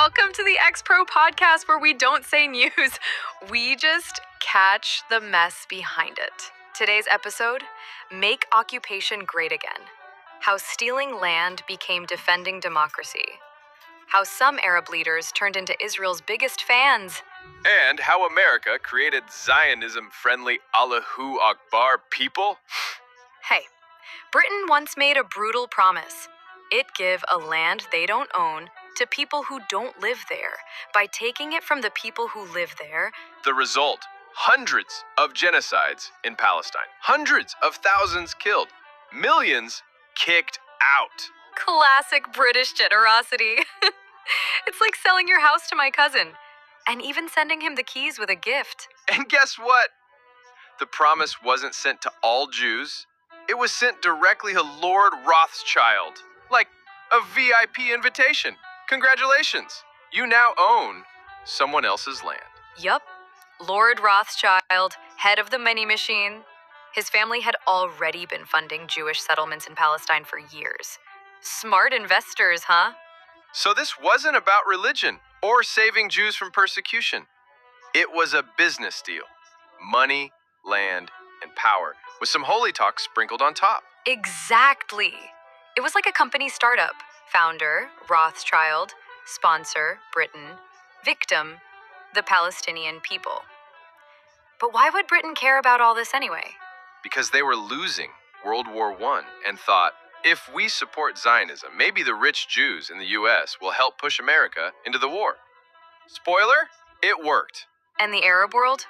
Welcome to the X Pro podcast where we don't say news, we just catch the mess behind it. Today's episode, Make Occupation Great Again. How stealing land became defending democracy. How some Arab leaders turned into Israel's biggest fans. And how America created Zionism-friendly Allahu Akbar people. Hey, Britain once made a brutal promise. It'd give a land they don't own to people who don't live there by taking it from the people who live there. The result, hundreds of genocides in Palestine. Hundreds of thousands killed. Millions kicked out. Classic British generosity. It's like selling your house to my cousin and even sending him the keys with a gift. And guess what? The promise wasn't sent to all Jews. It was sent directly to Lord Rothschild. Like a VIP invitation. Congratulations. You now own someone else's land. Yup. Lord Rothschild, head of the money machine. His family had already been funding Jewish settlements in Palestine for years. Smart investors, huh? So this wasn't about religion or saving Jews from persecution. It was a business deal. Money, land, and power, with some holy talk sprinkled on top. Exactly. It was like a company startup. Founder, Rothschild. Sponsor, Britain. Victim, the Palestinian people. But why would Britain care about all this anyway? Because they were losing World War I and thought, if we support Zionism, maybe the rich Jews in the US will help push America into the war. Spoiler, it worked. And the Arab world?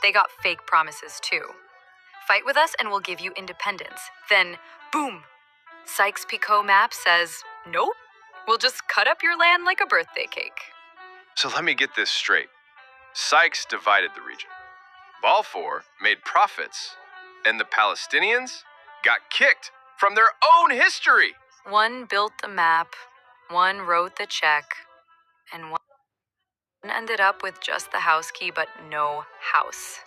They got fake promises too. Fight with us and we'll give you independence. Then, boom! Sykes-Picot map says, nope, we'll just cut up your land like a birthday cake. So let me get this straight. Sykes divided the region. Balfour made profits, and the Palestinians got kicked from their own history. One built the map, one wrote the check, and one ended up with just the house key but no house.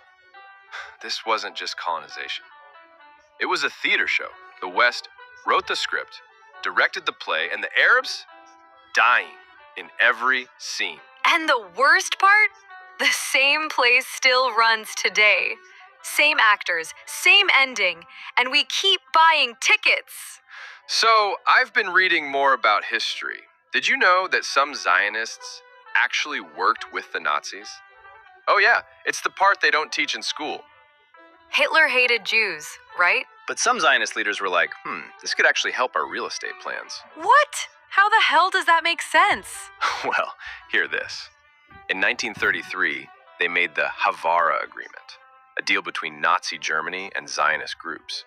This wasn't just colonization. It was a theater show. The West wrote the script, directed the play, and the Arabs dying in every scene. And the worst part? The same place still runs today. Same actors, same ending, and we keep buying tickets. So, I've been reading more about history. Did you know that some Zionists actually worked with the Nazis? Oh yeah, it's the part they don't teach in school. Hitler hated Jews, right? But some Zionist leaders were like, this could actually help our real estate plans. What? How the hell does that make sense? Well, hear this. In 1933, they made the Havara Agreement, a deal between Nazi Germany and Zionist groups.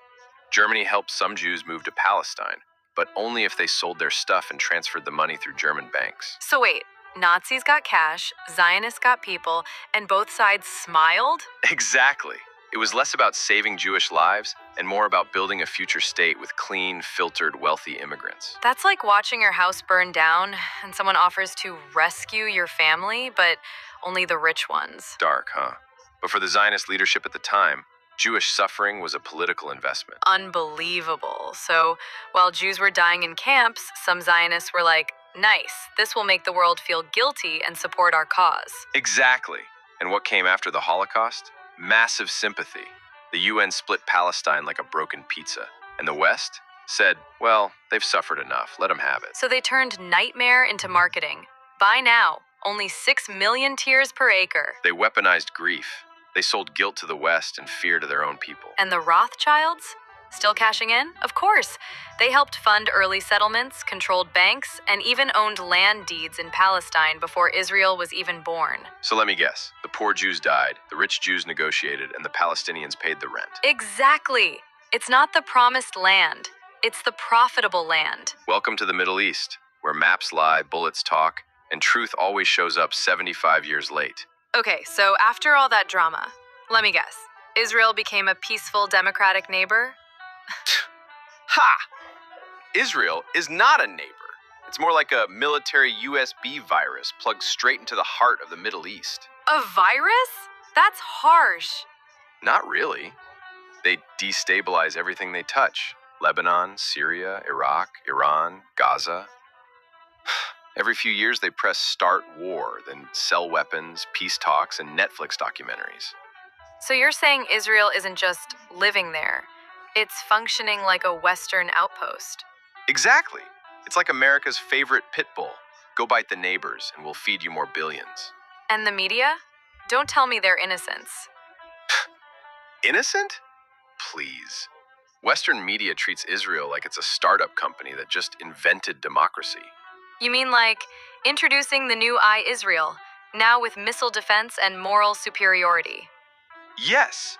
Germany helped some Jews move to Palestine, but only if they sold their stuff and transferred the money through German banks. So wait, Nazis got cash, Zionists got people, and both sides smiled? Exactly. It was less about saving Jewish lives and more about building a future state with clean, filtered, wealthy immigrants. That's like watching your house burn down and someone offers to rescue your family, but only the rich ones. Dark, huh? But for the Zionist leadership at the time, Jewish suffering was a political investment. Unbelievable. So while Jews were dying in camps, some Zionists were like, nice, this will make the world feel guilty and support our cause. Exactly. And what came after the Holocaust? Massive sympathy. The UN split Palestine like a broken pizza. And the West said, well, they've suffered enough. Let them have it. So they turned nightmare into marketing. Buy now. Only 6 million tears per acre. They weaponized grief. They sold guilt to the West and fear to their own people. And the Rothschilds? Still cashing in? Of course. They helped fund early settlements, controlled banks, and even owned land deeds in Palestine before Israel was even born. So let me guess. The poor Jews died, the rich Jews negotiated, and the Palestinians paid the rent. Exactly. It's not the promised land. It's the profitable land. Welcome to the Middle East, where maps lie, bullets talk, and truth always shows up 75 years late. Okay, so after all that drama, let me guess. Israel became a peaceful, democratic neighbor? Ha! Israel is not a neighbor. It's more like a military USB virus plugged straight into the heart of the Middle East. A virus? That's harsh. Not really. They destabilize everything they touch. Lebanon, Syria, Iraq, Iran, Gaza. Every few years, they press start war, then sell weapons, peace talks, and Netflix documentaries. So you're saying Israel isn't just living there, it's functioning like a Western outpost. Exactly. It's like America's favorite pit bull. Go bite the neighbors, and we'll feed you more billions. And the media? Don't tell me they're innocents. Innocent? Please. Western media treats Israel like it's a startup company that just invented democracy. You mean like introducing the new Israel, now with missile defense and moral superiority? Yes.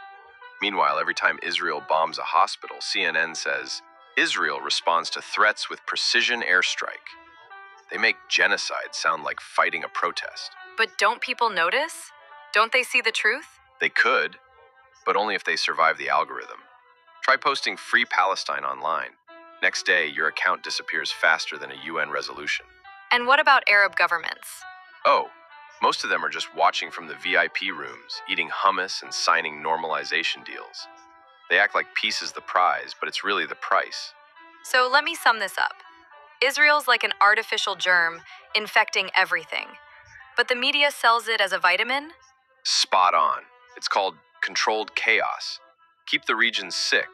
Meanwhile, every time Israel bombs a hospital, CNN says Israel responds to threats with precision airstrike. They make genocide sound like fighting a protest. But don't people notice? Don't they see the truth? They could, but only if they survive the algorithm. Try posting Free Palestine online. Next day, your account disappears faster than a UN resolution. And what about Arab governments? Oh, most of them are just watching from the VIP rooms, eating hummus and signing normalization deals. They act like peace is the prize, but it's really the price. So let me sum this up. Israel's like an artificial germ infecting everything. But the media sells it as a vitamin? Spot on. It's called controlled chaos. Keep the region sick,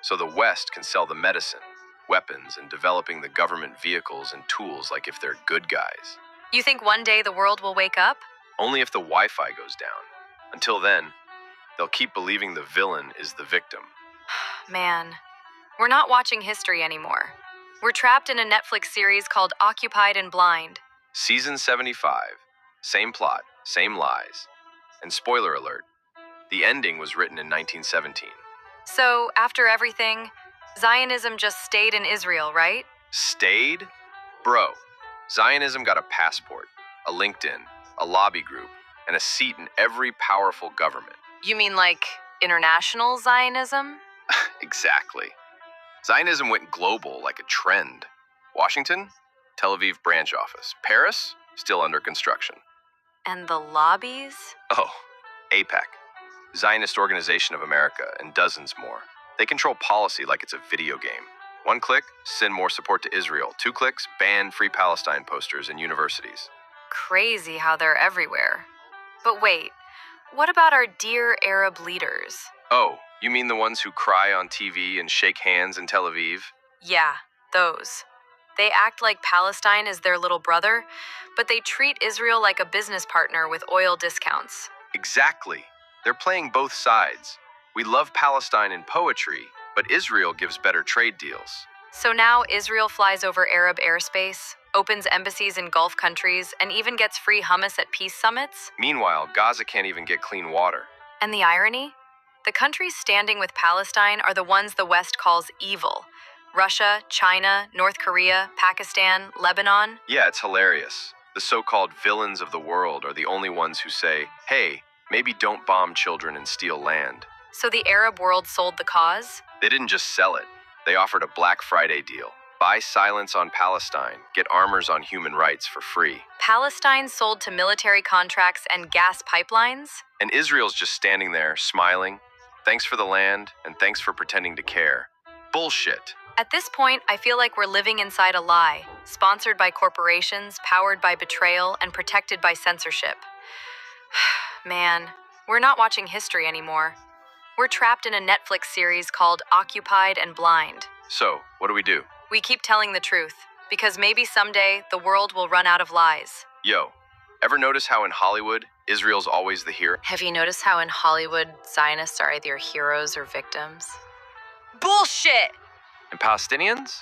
so the West can sell the medicine, weapons, and developing the government vehicles and tools like if they're good guys. You think one day the world will wake up? Only if the Wi-Fi goes down. Until then, they'll keep believing the villain is the victim. Man, we're not watching history anymore. We're trapped in a Netflix series called Occupied and Blind. Season 75. Same plot, same lies. And spoiler alert, the ending was written in 1917. So, after everything, Zionism just stayed in Israel, right? Stayed? Bro, Zionism got a passport, a LinkedIn, a lobby group, and a seat in every powerful government. You mean like international Zionism? Exactly. Zionism went global like a trend. Washington, Tel Aviv branch office. Paris, still under construction. And the lobbies? Oh, AIPAC, Zionist Organization of America, and dozens more. They control policy like it's a video game. 1 click, send more support to Israel. 2 clicks, ban Free Palestine posters in universities. Crazy how they're everywhere. But wait, what about our dear Arab leaders? Oh, you mean the ones who cry on TV and shake hands in Tel Aviv? Yeah, those. They act like Palestine is their little brother, but they treat Israel like a business partner with oil discounts. Exactly. They're playing both sides. We love Palestine in poetry, but Israel gives better trade deals. So now Israel flies over Arab airspace, opens embassies in Gulf countries, and even gets free hummus at peace summits? Meanwhile, Gaza can't even get clean water. And the irony? The countries standing with Palestine are the ones the West calls evil. Russia, China, North Korea, Pakistan, Lebanon. Yeah, it's hilarious. The so-called villains of the world are the only ones who say, hey, maybe don't bomb children and steal land. So the Arab world sold the cause? They didn't just sell it. They offered a Black Friday deal. Buy silence on Palestine, get armors on human rights for free. Palestine sold to military contracts and gas pipelines? And Israel's just standing there, smiling. Thanks for the land, and thanks for pretending to care. Bullshit. At this point, I feel like we're living inside a lie, sponsored by corporations, powered by betrayal, and protected by censorship. Man, we're not watching history anymore. We're trapped in a Netflix series called Occupied and Blind. So, what do we do? We keep telling the truth, because maybe someday the world will run out of lies. Yo, ever notice how in Hollywood, Israel's always the hero? Have you noticed how in Hollywood, Zionists are either heroes or victims? Bullshit! And Palestinians?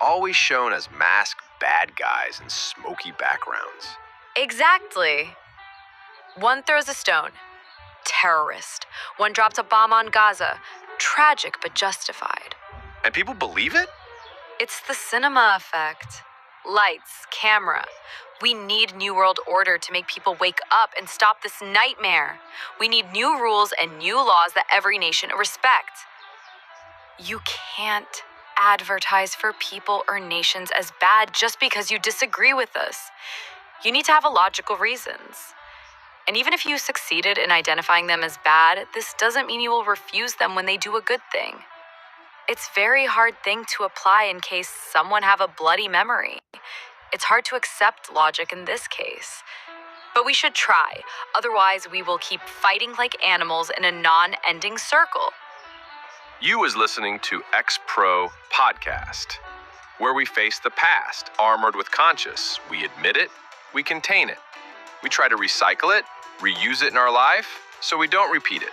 Always shown as masked bad guys in smoky backgrounds. Exactly. One throws a stone. Terrorist. One drops a bomb on Gaza. Tragic but justified. And people believe it? It's the cinema effect. Lights, camera. We need New World Order to make people wake up and stop this nightmare. We need new rules and new laws that every nation respects. You can't advertise for people or nations as bad just because you disagree with us. You need to have a logical reasons. And even if you succeeded in identifying them as bad, this doesn't mean you will refuse them when they do a good thing. It's a very hard thing to apply in case someone have a bloody memory. It's hard to accept logic in this case. But we should try, otherwise we will keep fighting like animals in a non-ending circle. You was listening to X-Pro Podcast, where we face the past, armored with conscious. We admit it, we contain it. We try to recycle it, reuse it in our life, so we don't repeat it.